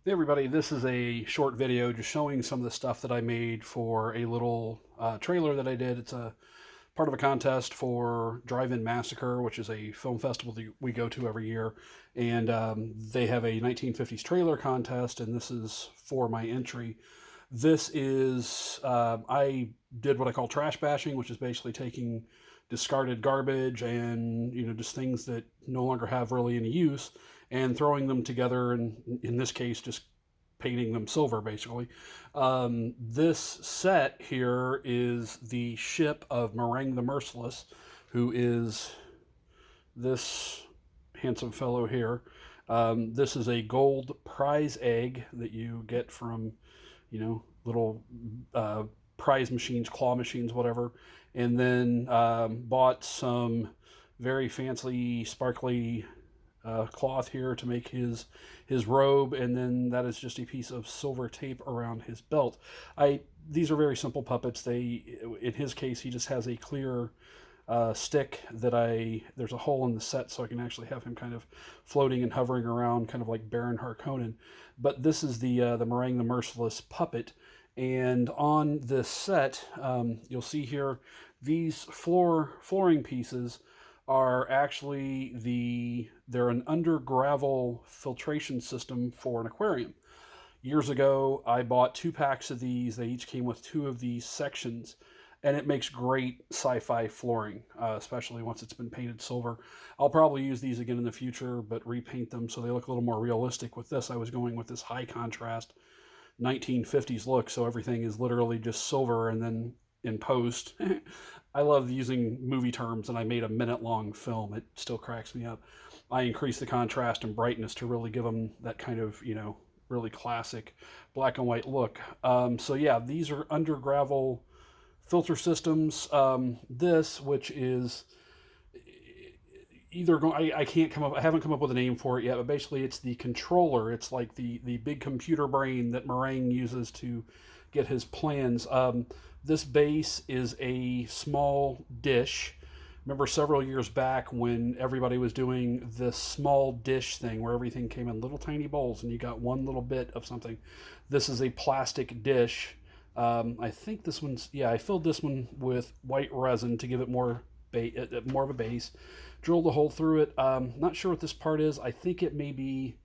Hey everybody, this is a short video just showing some of the stuff that I made for a little trailer that I did. It's a part of a contest for Drive-In Massacre, which is a film festival that we go to every year. And they have a 1950s trailer contest, and this is for my entry. This is, I did what I call trash bashing, which is basically taking discarded garbage and, just things that no longer have really any use and throwing them together, and in this case, just painting them silver, basically. This set here is the ship of Meringue the Merciless, who is this handsome fellow here. This is a gold prize egg that you get from, little prize machines, claw machines, whatever. And then bought some very fancy, sparkly cloth here to make his robe, and then that is just a piece of silver tape around his belt. These are very simple puppets. In his case, he just has a clear stick that there's a hole in the set so I can actually have him kind of floating and hovering around, kind of like Baron Harkonnen. But this is the Meringue the Merciless puppet, and on this set, you'll see here these flooring pieces are actually they're an under gravel filtration system for an aquarium. Years ago, I bought 2 packs of these. They each came with 2 of these sections, and it makes great sci-fi flooring, especially once it's been painted silver. I'll probably use these again in the future, but repaint them so they look a little more realistic. With this, I was going with this high contrast 1950s look, so everything is literally just silver, and then in post, I love using movie terms, and I made a minute-long film. It still cracks me up. I increased the contrast and brightness to really give them that kind of, really classic black and white look. So yeah, these are under gravel filter systems. This, which is either I can't come up, I haven't come up with a name for it yet, but basically it's the controller. It's like the big computer brain that Meringue uses to get his plans. This base is a small dish. Remember several years back when everybody was doing this small dish thing where everything came in little tiny bowls and you got one little bit of something? This is a plastic dish. I think this one's, yeah, I filled this one with white resin to give it more of a base. Drilled a hole through it. Not sure what this part is. I think it may be,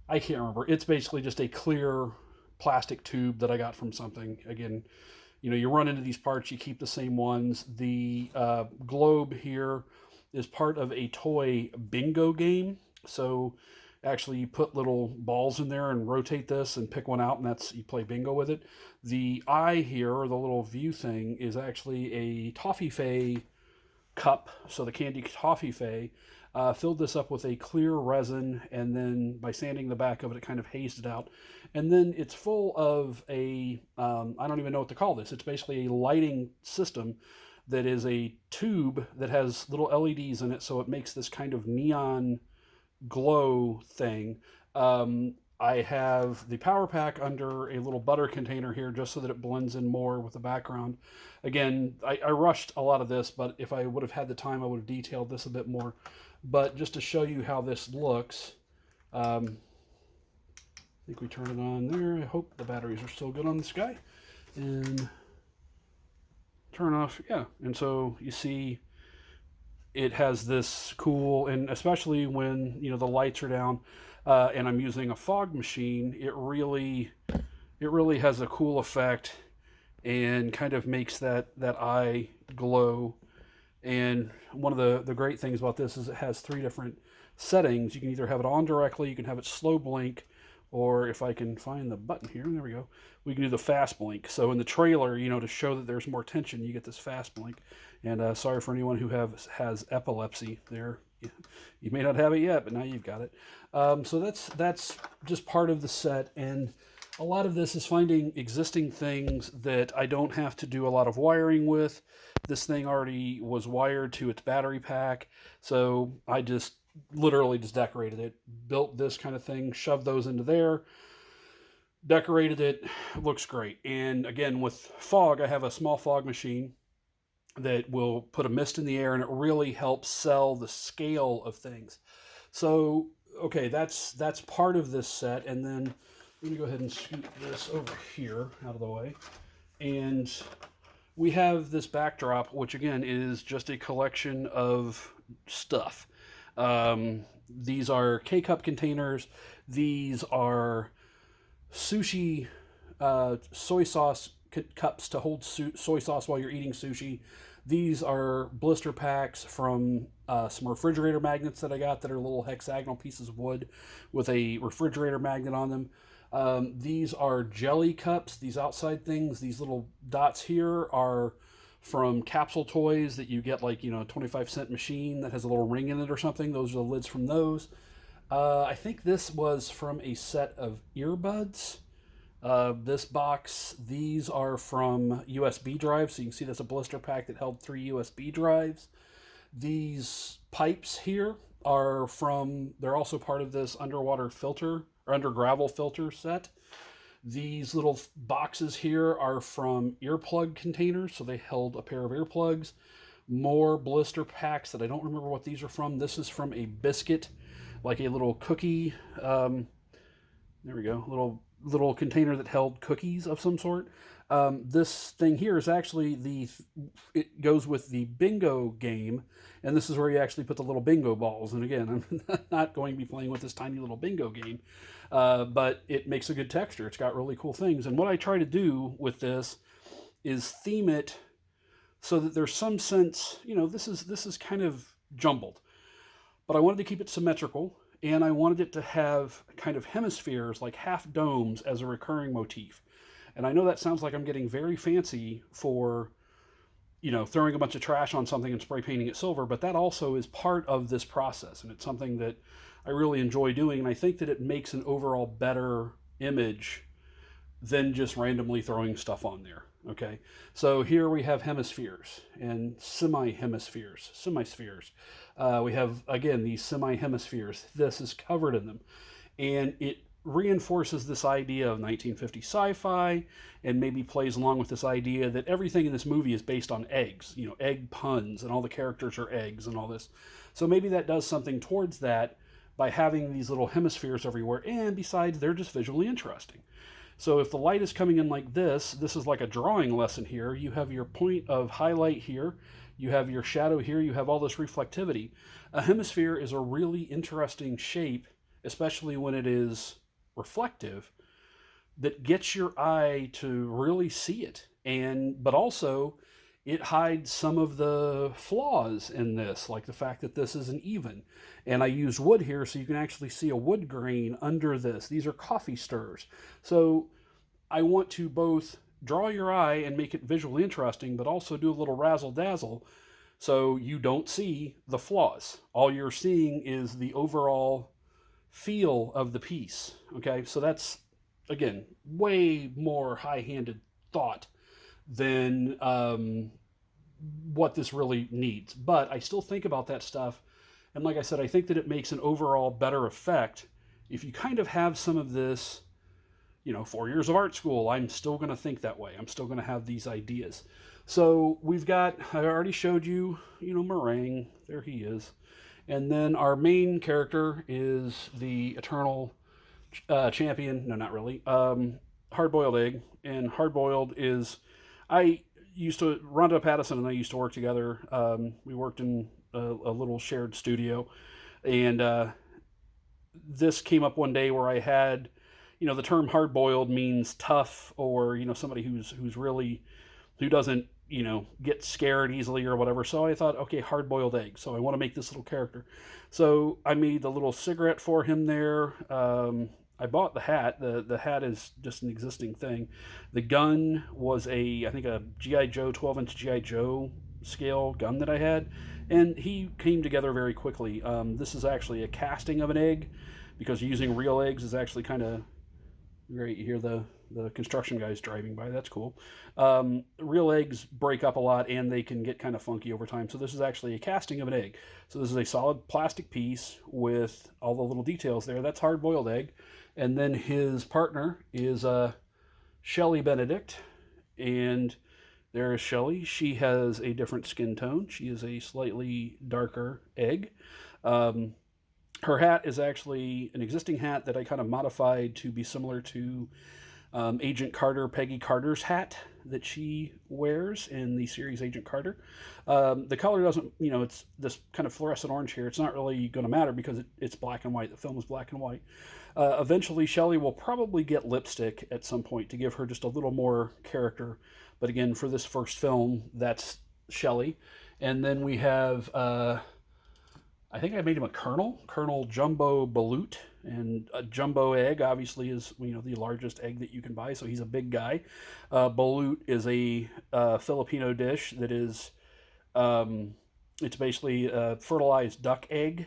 I can't remember. It's basically just a clear plastic tube that I got from something. Again, you run into these parts, you keep the same ones. The globe here is part of a toy bingo game. So actually you put little balls in there and rotate this and pick one out, and that's, you play bingo with it. The eye here, or the little view thing, is actually a Toffee cup, so the candy Toffee. Filled this up with a clear resin, and then by sanding the back of it, it kind of hazed it out. And then it's full of I don't even know what to call this. It's basically a lighting system that is a tube that has little LEDs in it, so it makes this kind of neon glow thing. I have the power pack under a little butter container here just so that it blends in more with the background. Again, I rushed a lot of this, but if I would have had the time, I would have detailed this a bit more. But just to show you how this looks, I think we turn it on there. I hope the batteries are still good on this guy. And turn off, yeah. And so you see it has this cool, and especially when, the lights are down, and I'm using a fog machine, it really has a cool effect and kind of makes that eye glow. And one of the great things about this is it has 3 different settings. You can either have it on directly, you can have it slow blink, or if I can find the button here, there we go, we can do the fast blink. So in the trailer, to show that there's more tension, you get this fast blink. And sorry for anyone who has epilepsy there. You may not have it yet, but now you've got it. So that's just part of the set, and a lot of this is finding existing things that I don't have to do a lot of wiring with. This thing already was wired to its battery pack, so I just literally just decorated it, built this kind of thing, shoved those into there, decorated it. Looks great. And again, with fog, I have a small fog machine that will put a mist in the air, and it really helps sell the scale of things. So okay, that's part of this set, and then I'm gonna go ahead and scoot this over here out of the way, and we have this backdrop, which again is just a collection of stuff. These are K-cup containers. These are sushi soy sauce cups to hold soy sauce while you're eating sushi. These are blister packs from some refrigerator magnets that I got that are little hexagonal pieces of wood with a refrigerator magnet on them. These are jelly cups, these outside things. These little dots here are from Capsule Toys that you get, like, a 25-cent machine that has a little ring in it or something. Those are the lids from those. I think this was from a set of earbuds. This box, these are from USB drives. So you can see that's a blister pack that held 3 USB drives. These pipes here they're also part of this underwater filter or under gravel filter set. These little boxes here are from earplug containers. So they held a pair of earplugs. More blister packs that I don't remember what these are from. This is from a biscuit, like a little cookie. There we go. Little container that held cookies of some sort. This thing here is actually it goes with the bingo game, and this is where you actually put the little bingo balls. And again, I'm not going to be playing with this tiny little bingo game, but it makes a good texture. It's got really cool things. And what I try to do with this is theme it so that there's some sense, this is kind of jumbled, but I wanted to keep it symmetrical. And I wanted it to have kind of hemispheres, like half domes, as a recurring motif. And I know that sounds like I'm getting very fancy for, throwing a bunch of trash on something and spray painting it silver, but that also is part of this process. And it's something that I really enjoy doing. And I think that it makes an overall better image than just randomly throwing stuff on there. Okay, so here we have hemispheres and semi-hemispheres, semi-spheres. We have, again, these semi-hemispheres. This is covered in them. And it reinforces this idea of 1950 sci-fi and maybe plays along with this idea that everything in this movie is based on eggs, egg puns, and all the characters are eggs and all this. So maybe that does something towards that by having these little hemispheres everywhere. And besides, they're just visually interesting. So if the light is coming in like this is like a drawing lesson here. You have your point of highlight here. You have your shadow here. You have all this reflectivity. A hemisphere is a really interesting shape, especially when it is reflective, that gets your eye to really see it. But also, it hides some of the flaws in this, like the fact that this isn't even. And I used wood here, so you can actually see a wood grain under this. These are coffee stirrers. So I want to both draw your eye and make it visually interesting, but also do a little razzle-dazzle so you don't see the flaws. All you're seeing is the overall feel of the piece. Okay, so that's, again, way more high-handed thought than what this really needs. But I still think about that stuff, and like I said, I think that it makes an overall better effect if you kind of have some of this. 4 years of art school, I'm still going to think that way. I'm still going to have these ideas. So we've got, I already showed you, Meringue. There he is. And then our main character is the eternal champion. No, not really. Hard-boiled egg. And hard-boiled is, Rhonda Pattison and I used to work together. We worked in a little shared studio. And this came up one day where I had, the term hard-boiled means tough, or, somebody who doesn't, get scared easily or whatever. So I thought, okay, hard-boiled egg. So I want to make this little character. So I made the little cigarette for him there. I bought the hat. The hat is just an existing thing. The gun was I think a G.I. Joe, 12-inch G.I. Joe scale gun that I had. And he came together very quickly. This is actually a casting of an egg, because using real eggs is actually kind of great. You hear the construction guys driving by. That's cool. Real eggs break up a lot, and they can get kind of funky over time. So this is actually a casting of an egg. So this is a solid plastic piece with all the little details there. That's hard-boiled egg. And then his partner is Shelley Benedict. And there is Shelley. She has a different skin tone. She is a slightly darker egg. Her hat is actually an existing hat that I kind of modified to be similar to Agent Carter, Peggy Carter's hat that she wears in the series Agent Carter. The color doesn't, it's this kind of fluorescent orange here. It's not really going to matter because it's black and white. The film is black and white. Eventually, Shelley will probably get lipstick at some point to give her just a little more character. But again, for this first film, that's Shelley. And then we have I think I made him a Colonel, Colonel Jumbo Balut, and a jumbo egg obviously is the largest egg that you can buy, so he's a big guy. Balut is a Filipino dish that is it's basically a fertilized duck egg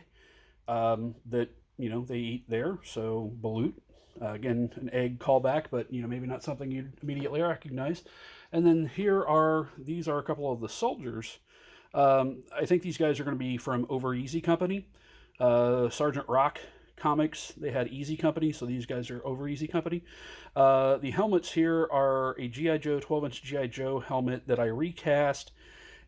that they eat there. So Balut, again an egg callback, but maybe not something you'd immediately recognize. And then these are a couple of the soldiers. I think these guys are going to be from Over Easy Company. Sergeant Rock Comics, they had Easy Company, so these guys are Over Easy Company. The helmets here are a G.I. Joe, 12-inch G.I. Joe helmet that I recast,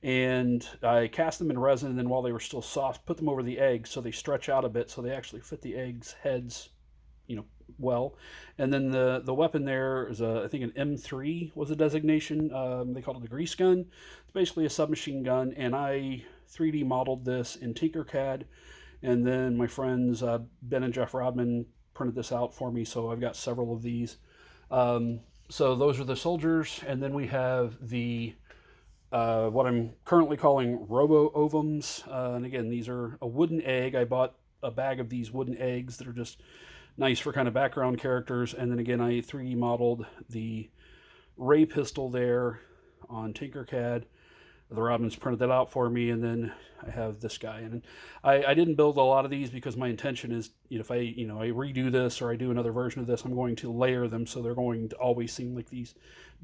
and I cast them in resin, and then while they were still soft, put them over the eggs so they stretch out a bit so they actually fit the eggs' heads well. And then the weapon there is I think an M3 was a designation. They called it a grease gun. It's basically a submachine gun, and I 3D modeled this in Tinkercad, and then my friends Ben and Jeff Rodman printed this out for me, so I've got several of these. So those are the soldiers, and then we have the what I'm currently calling Robo-Ovums, and again, these are a wooden egg. I bought a bag of these wooden eggs that are just nice for kind of background characters. And then again, I 3D modeled the ray pistol there on Tinkercad. The Rodmans printed that out for me, and then I have this guy. And I didn't build a lot of these because my intention is, if I redo this or I do another version of this, I'm going to layer them so they're going to always seem like these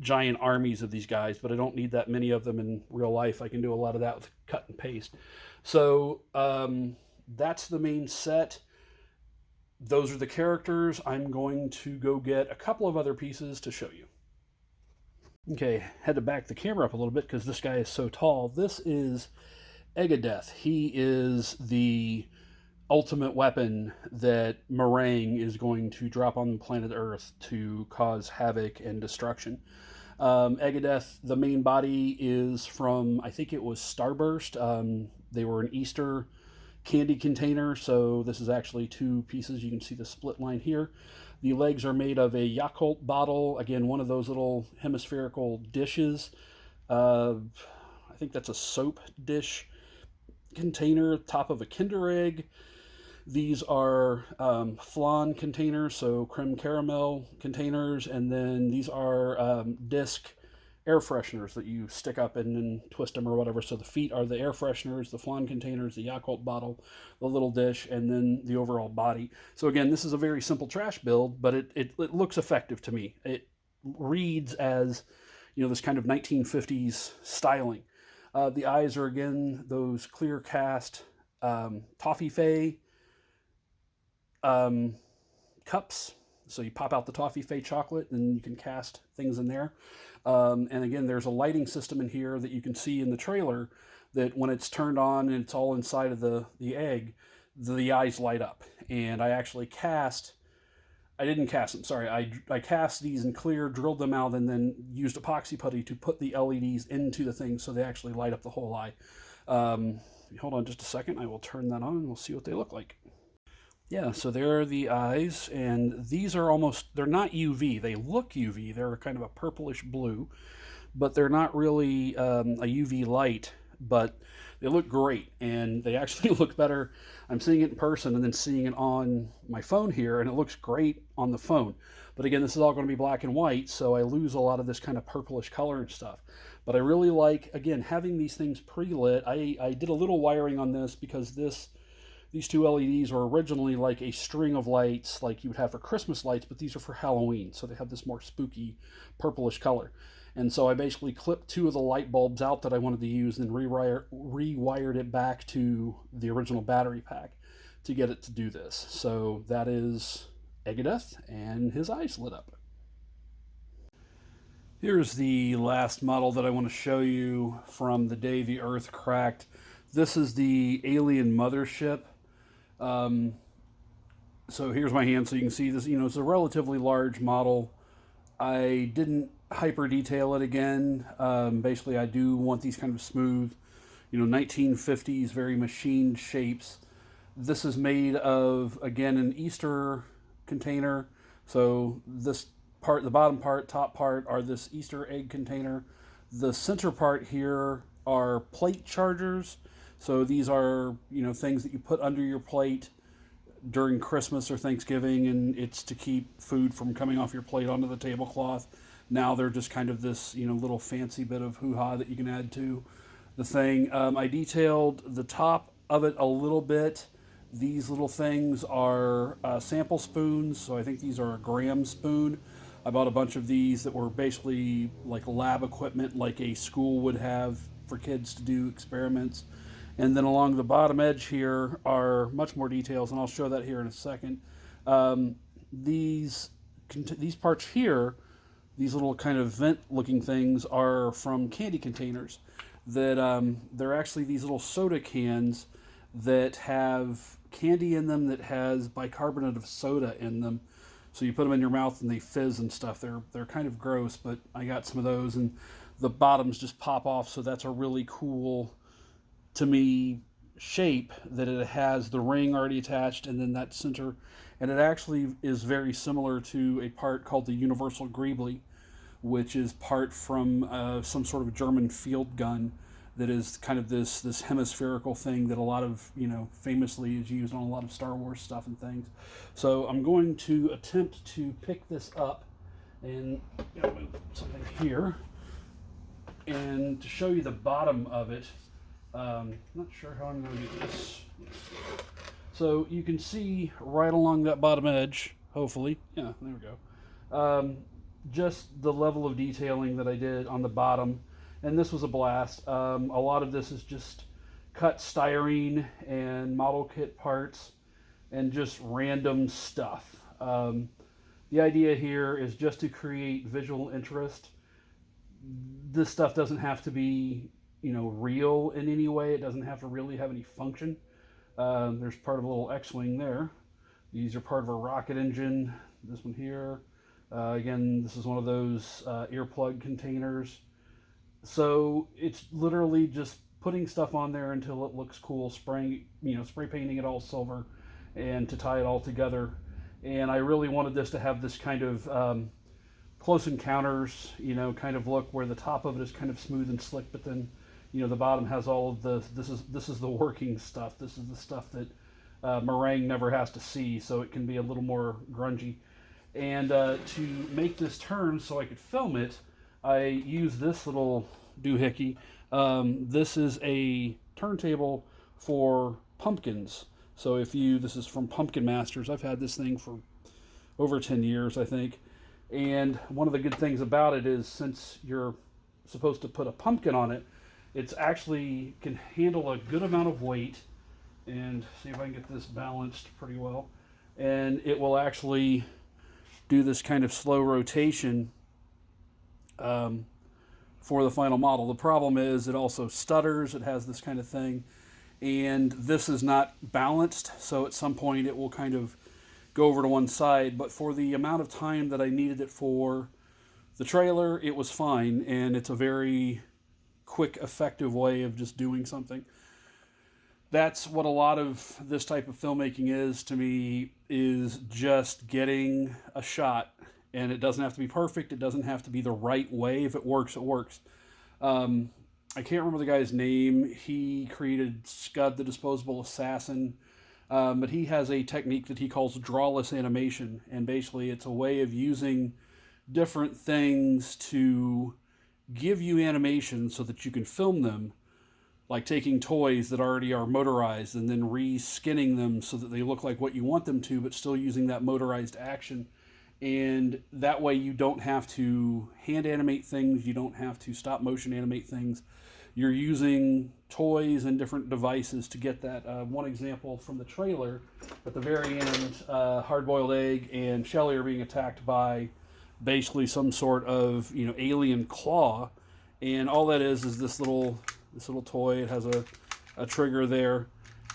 giant armies of these guys. But I don't need that many of them in real life. I can do a lot of that with cut and paste. So that's the main set. Those are the characters. I'm going to go get a couple of other pieces to show you. Okay, had to back the camera up a little bit because this guy is so tall. This is Egadeth. He is the ultimate weapon that Meringue is going to drop on planet Earth to cause havoc and destruction. Egadeth, the main body is from, I think it was Starburst. They were an Easter candy container, so this is actually two pieces. You can see the split line here. The legs are made of a Yakult bottle, again one of those little hemispherical dishes. I think that's a soap dish container, top of a Kinder Egg. These are flan containers, so creme caramel containers, and then these are disc air fresheners that you stick up and then twist them or whatever. So the feet are the air fresheners, the flan containers, the Yakult bottle, the little dish, and then the overall body. So again, this is a very simple trash build, but it looks effective to me. It reads as, this kind of 1950s styling. The eyes are, again, those clear cast Toffee cups. So you pop out the Toffee chocolate and you can cast things in there. And again, there's a lighting system in here that you can see in the trailer that when it's turned on and it's all inside of the egg, the eyes light up. And I actually I didn't cast them, sorry. I cast these in clear, drilled them out, and then used epoxy putty to put the LEDs into the thing so they actually light up the whole eye. Hold on just a second. I will turn that on and we'll see what they look like. Yeah, so there are the eyes, and these are they're not UV. They look UV. They're kind of a purplish blue, but they're not really a UV light, but they look great, and they actually look better. I'm seeing it in person and then seeing it on my phone here, and it looks great on the phone. But again, this is all going to be black and white, so I lose a lot of this kind of purplish color and stuff. But I really like, again, having these things pre-lit. I did a little wiring on this because these two LEDs were originally like a string of lights like you would have for Christmas lights, but these are for Halloween, so they have this more spooky purplish color. And so I basically clipped two of the light bulbs out that I wanted to use and rewired it back to the original battery pack to get it to do this. So that is Egadeth, and his eyes lit up. Here's the last model that I want to show you from the day the Earth cracked. This is the alien mothership. So here's my hand, so you can see this. It's a relatively large model. I didn't hyper detail it again. Basically, I do want these kind of smooth, 1950s, very machined shapes. This is made of, again, an Easter container. So this part, the bottom part, top part, are this Easter egg container. The center part here are plate chargers. So these are, things that you put under your plate during Christmas or Thanksgiving, and it's to keep food from coming off your plate onto the tablecloth. Now they're just kind of this, little fancy bit of hoo-ha that you can add to the thing. I detailed the top of it a little bit. These little things are sample spoons, so I think these are a gram spoon. I bought a bunch of these that were basically like lab equipment, like a school would have for kids to do experiments. And then along the bottom edge here are much more details, and I'll show that here in a second. Um, these these parts here, these little kind of vent-looking things, are from candy containers. That they're actually these little soda cans that have candy in them that has bicarbonate of soda in them. So you put them in your mouth and they fizz and stuff. They're kind of gross, but I got some of those, and the bottoms just pop off. So that's a really cool, to me, shape, that it has the ring already attached and then that center. And it actually is very similar to a part called the Universal Greebly, which is part from some sort of German field gun that is kind of this hemispherical thing that a lot of, famously is used on a lot of Star Wars stuff and things. So I'm going to attempt to pick this up and move something here and to show you the bottom of it. Not sure how I'm going to do this. So you can see right along that bottom edge, hopefully. Yeah, there we go. Just the level of detailing that I did on the bottom. And this was a blast. A lot of this is just cut styrene and model kit parts and just random stuff. The idea here is just to create visual interest. This stuff doesn't have to be, real in any way. It doesn't have to really have any function. There's part of a little X-Wing there. These are part of a rocket engine. This one here. Again, this is one of those earplug containers. So it's literally just putting stuff on there until it looks cool, spray painting it all silver, and to tie it all together. And I really wanted this to have this kind of Close Encounters, kind of look, where the top of it is kind of smooth and slick, but then, the bottom has all of the, this is the working stuff. This is the stuff that Meringue never has to see, so it can be a little more grungy. And to make this turn so I could film it, I use this little doohickey. This is a turntable for pumpkins. So this is from Pumpkin Masters. I've had this thing for over 10 years, I think. And one of the good things about it is, since you're supposed to put a pumpkin on it, it's actually can handle a good amount of weight. And see if I can get this balanced pretty well. And it will actually do this kind of slow rotation for the final model. The problem is it also stutters. It has this kind of thing. And this is not balanced, so at some point it will kind of go over to one side. But for the amount of time that I needed it for the trailer, it was fine. And it's a very quick, effective way of just doing something. That's what a lot of this type of filmmaking is to me, is just getting a shot. And it doesn't have to be perfect. It doesn't have to be the right way. If it works, it works. I can't remember the guy's name. He created Scud the Disposable Assassin. But he has a technique that he calls drawless animation. And basically it's a way of using different things to give you animation so that you can film them. Like taking toys that already are motorized and then re-skinning them so that they look like what you want them to, but still using that motorized action. And that way you don't have to hand animate things. You don't have to stop motion animate things. You're using toys and different devices to get that. One example from the trailer, at the very end, Hard-Boiled Egg and Shelly are being attacked by basically some sort of alien claw. And all that is this little toy. It has a trigger there.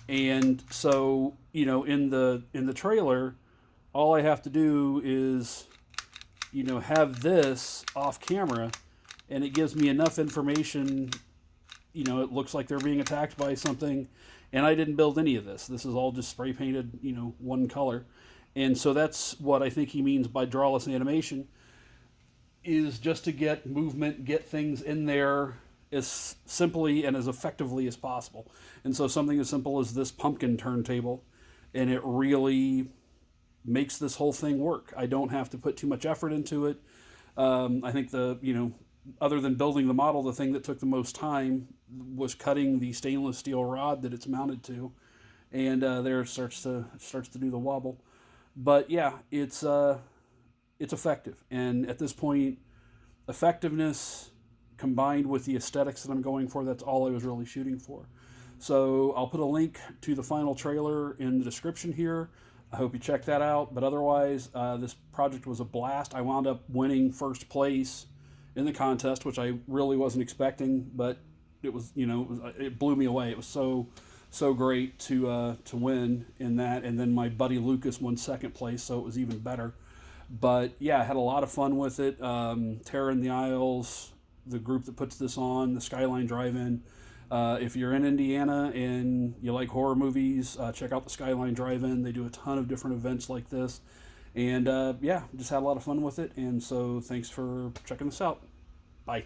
And so, in the trailer, all I have to do is, have this off camera, and it gives me enough information. It looks like they're being attacked by something, and I didn't build any of this. This is all just spray painted, one color. And so that's what I think he means by drawless animation, is just to get movement, get things in there as simply and as effectively as possible. And so something as simple as this pumpkin turntable, and it really makes this whole thing work. I don't have to put too much effort into it. I think other than building the model, the thing that took the most time was cutting the stainless steel rod that it's mounted to, and there it starts to do the wobble. But yeah, it's effective, and at this point, effectiveness combined with the aesthetics that I'm going for, that's all I was really shooting for. So I'll put a link to the final trailer in the description here. I hope you check that out. But otherwise, this project was a blast. I wound up winning first place in the contest, which I really wasn't expecting, but it was, it blew me away. It was so great to win in that. And then my buddy Lucas won second place, so it was even better. But yeah, I had a lot of fun with it. Terror in the Isles, the group that puts this on, the Skyline Drive-In. If you're in Indiana and you like horror movies, check out the Skyline Drive-In. They do a ton of different events like this. And yeah, just had a lot of fun with it. And so thanks for checking this out. Bye.